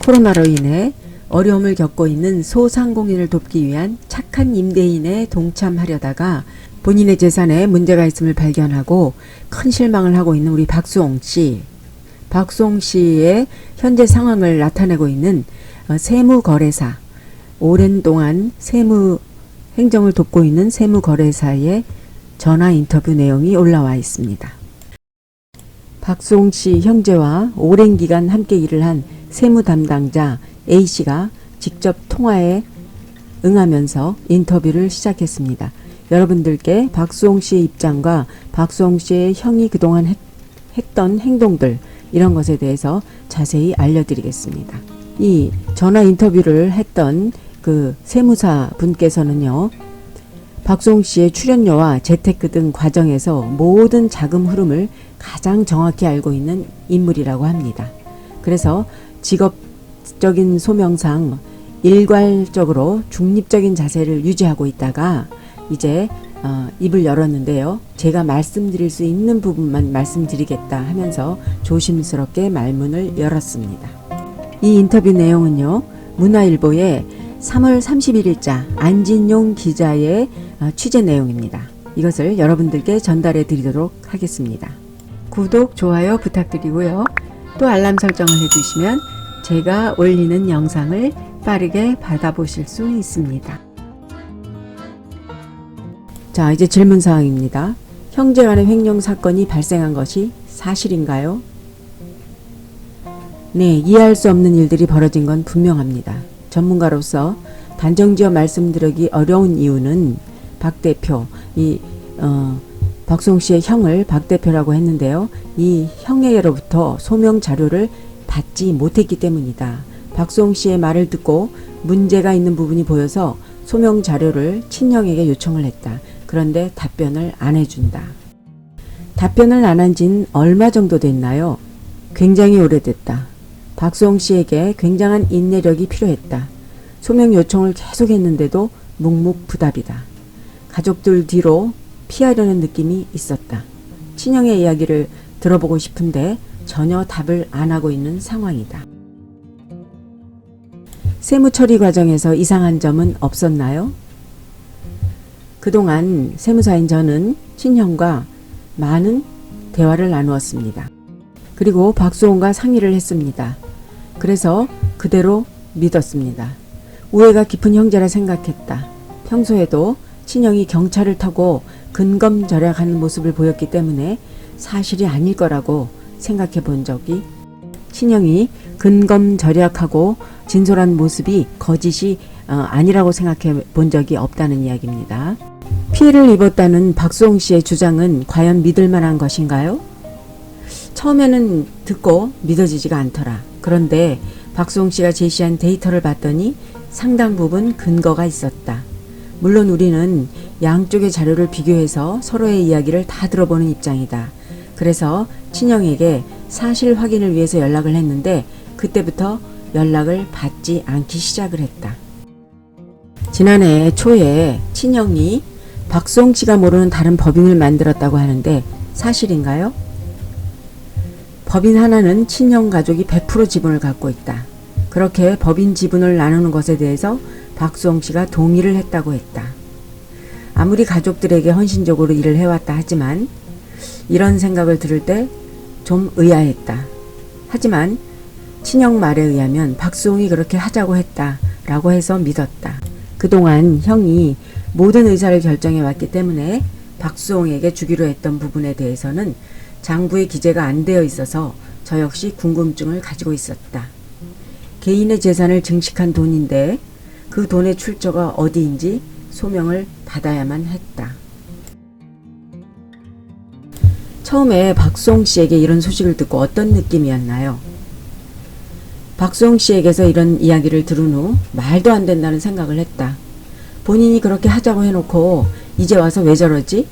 코로나로 인해 어려움을 겪고 있는 소상공인을 돕기 위한 착한 임대인에 동참하려다가 본인의 재산에 문제가 있음을 발견하고 큰 실망을 하고 있는 우리 박수홍 씨. 박수홍 씨의 현재 상황을 나타내고 있는 세무거래사, 오랜 동안 세무 행정을 돕고 있는 세무거래사의 전화 인터뷰 내용이 올라와 있습니다. 박수홍 씨 형제와 오랜 기간 함께 일을 한 세무 담당자 A씨가 직접 통화에 응하면서 인터뷰를 시작했습니다. 여러분들께 박수홍 씨의 입장과 박수홍 씨의 형이 그동안 했던 행동들, 이런 것에 대해서 자세히 알려드리겠습니다. 이 전화 인터뷰를 했던 그 세무사 분께서는요, 박수홍 씨의 출연료와 재테크 등 과정에서 모든 자금 흐름을 가장 정확히 알고 있는 인물이라고 합니다. 그래서 직업적인 소명상 일괄적으로 중립적인 자세를 유지하고 있다가 이제 입을 열었는데요. 제가 말씀드릴 수 있는 부분만 말씀드리겠다 하면서 조심스럽게 말문을 열었습니다. 이 인터뷰 내용은요, 문화일보의 3월 31일자 안진용 기자의 취재 내용입니다. 이것을 여러분들께 전달해 드리도록 하겠습니다. 구독, 좋아요 부탁드리고요. 또 알람 설정을 해주시면 제가 올리는 영상을 빠르게 받아보실 수 있습니다. 자, 이제 질문사항입니다. 형제 간의 횡령 사건이 발생한 것이 사실인가요? 네, 이해할 수 없는 일들이 벌어진 건 분명합니다. 전문가로서 단정지어 말씀드리기 어려운 이유는 박 대표, 박수홍 씨의 형을 박 대표라고 했는데요. 이 형에게로부터 소명 자료를 받지 못했기 때문이다. 박수홍 씨의 말을 듣고 문제가 있는 부분이 보여서 소명 자료를 친형에게 요청을 했다. 그런데 답변을 안 해준다. 답변을 안 한 지는 얼마 정도 됐나요? 굉장히 오래됐다. 박수홍 씨에게 굉장한 인내력이 필요했다. 소명 요청을 계속했는데도 묵묵부답이다. 가족들 뒤로 피하려는 느낌이 있었다. 친형의 이야기를 들어보고 싶은데 전혀 답을 안 하고 있는 상황이다. 세무 처리 과정에서 이상한 점은 없었나요? 그동안 세무사인 저는 친형과 많은 대화를 나누었습니다. 그리고 박수홍과 상의를 했습니다. 그래서 그대로 믿었습니다. 우애가 깊은 형제라 생각했다. 평소에도 친형이 경찰을 타고 근검절약하는 모습을 보였기 때문에 사실이 아닐 거라고 생각해 본 적이, 친형이 근검절약하고 진솔한 모습이 거짓이 아니라고 생각해 본 적이 없다는 이야기입니다. 피해를 입었다는 박수홍 씨의 주장은 과연 믿을 만한 것인가요? 처음에는 듣고 믿어지지가 않더라. 그런데 박수홍 씨가 제시한 데이터를 봤더니 상당 부분 근거가 있었다. 물론 우리는 양쪽의 자료를 비교해서 서로의 이야기를 다 들어보는 입장이다. 그래서 친형에게 사실 확인을 위해서 연락을 했는데 그때부터 연락을 받지 않기 시작을 했다. 지난해 초에 친형이 박수홍 씨가 모르는 다른 법인을 만들었다고 하는데 사실인가요? 법인 하나는 친형 가족이 100% 지분을 갖고 있다. 그렇게 법인 지분을 나누는 것에 대해서 박수홍 씨가 동의를 했다고 했다. 아무리 가족들에게 헌신적으로 일을 해왔다 하지만 이런 생각을 들을 때 좀 의아했다. 하지만 친형 말에 의하면 박수홍이 그렇게 하자고 했다라고 해서 믿었다. 그동안 형이 모든 의사를 결정해 왔기 때문에 박수홍에게 주기로 했던 부분에 대해서는 장부에 기재가 안 되어 있어서 저 역시 궁금증을 가지고 있었다. 개인의 재산을 증식한 돈인데 그 돈의 출처가 어디인지 소명을 받아야만 했다. 처음에 박수홍 씨에게 이런 소식을 듣고 어떤 느낌이었나요? 박수홍 씨에게서 이런 이야기를 들은 후 말도 안 된다는 생각을 했다. 본인이 그렇게 하자고 해놓고 이제 와서 왜 저러지?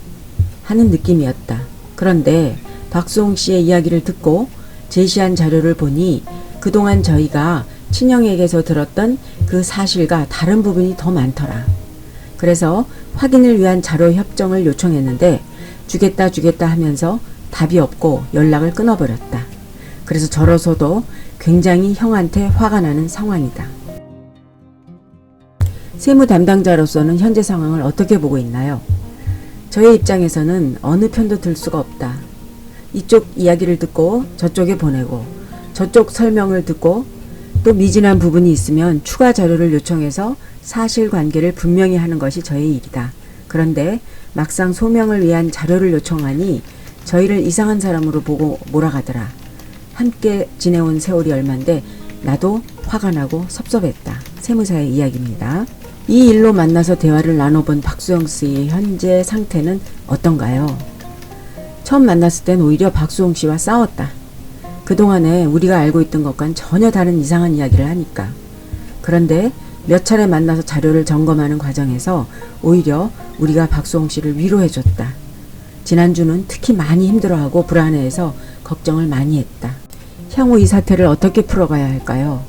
하는 느낌이었다. 그런데 박수홍 씨의 이야기를 듣고 제시한 자료를 보니 그동안 저희가 친형에게서 들었던 그 사실과 다른 부분이 더 많더라. 그래서 확인을 위한 자료 협정을 요청했는데 주겠다 하면서 답이 없고 연락을 끊어버렸다. 그래서 저로서도 굉장히 형한테 화가 나는 상황이다. 세무 담당자로서는 현재 상황을 어떻게 보고 있나요? 저의 입장에서는 어느 편도 들 수가 없다. 이쪽 이야기를 듣고 저쪽에 보내고 저쪽 설명을 듣고 또 미진한 부분이 있으면 추가 자료를 요청해서 사실관계를 분명히 하는 것이 저의 일이다. 그런데 막상 소명을 위한 자료를 요청하니 저희를 이상한 사람으로 보고 몰아가더라. 함께 지내온 세월이 얼만데 나도 화가 나고 섭섭했다. 세무사의 이야기입니다. 이 일로 만나서 대화를 나눠본 박수영 씨의 현재 상태는 어떤가요? 처음 만났을 땐 오히려 박수홍 씨와 싸웠다. 그동안에 우리가 알고 있던 것과는 전혀 다른 이상한 이야기를 하니까. 그런데 몇 차례 만나서 자료를 점검하는 과정에서 오히려 우리가 박수홍 씨를 위로해줬다. 지난주는 특히 많이 힘들어하고 불안해해서 걱정을 많이 했다. 향후 이 사태를 어떻게 풀어가야 할까요?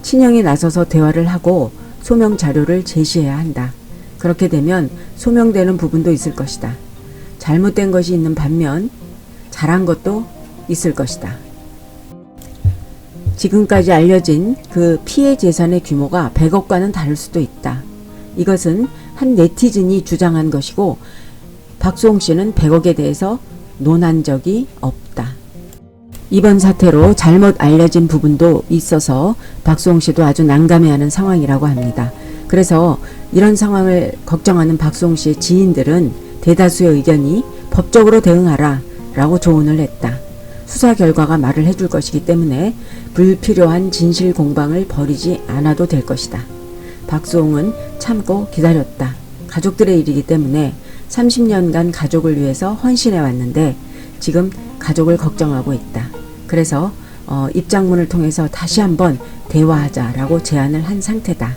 친형이 나서서 대화를 하고 소명 자료를 제시해야 한다. 그렇게 되면 소명되는 부분도 있을 것이다. 잘못된 것이 있는 반면 잘한 것도 있을 것이다. 지금까지 알려진 그 피해 재산의 규모가 100억과는 다를 수도 있다. 이것은 한 네티즌이 주장한 것이고 박수홍 씨는 100억에 대해서 논한 적이 없다. 이번 사태로 잘못 알려진 부분도 있어서 박수홍 씨도 아주 난감해하는 상황이라고 합니다. 그래서 이런 상황을 걱정하는 박수홍 씨의 지인들은 대다수의 의견이 법적으로 대응하라 라고 조언을 했다. 수사 결과가 말을 해줄 것이기 때문에 불필요한 진실 공방을 벌이지 않아도 될 것이다. 박수홍은 참고 기다렸다. 가족들의 일이기 때문에 30년간 가족을 위해서 헌신해 왔는데 지금 가족을 걱정하고 있다. 그래서 입장문을 통해서 다시 한번 대화하자라고 제안을 한 상태다.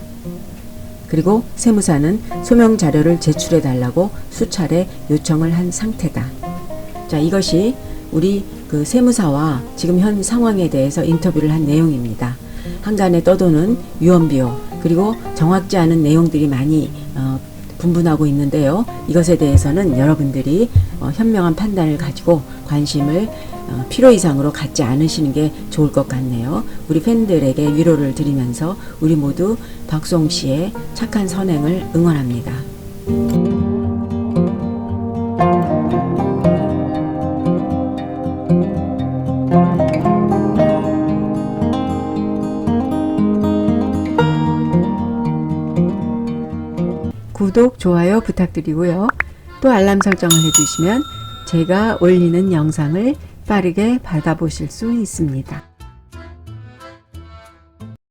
그리고 세무사는 소명 자료를 제출해 달라고 수차례 요청을 한 상태다. 자, 이것이 우리 그 세무사와 지금 현 상황에 대해서 인터뷰를 한 내용입니다. 한간에 떠도는 유언비어 그리고 정확지 않은 내용들이 많이 분분하고 있는데요. 이것에 대해서는 여러분들이 현명한 판단을 가지고 관심을 필요 이상으로 갖지 않으시는 게 좋을 것 같네요. 우리 팬들에게 위로를 드리면서 우리 모두 박수홍 씨의 착한 선행을 응원합니다. 구독, 좋아요 부탁드리고요. 또 알람 설정을 해주시면 제가 올리는 영상을 빠르게 받아보실 수 있습니다.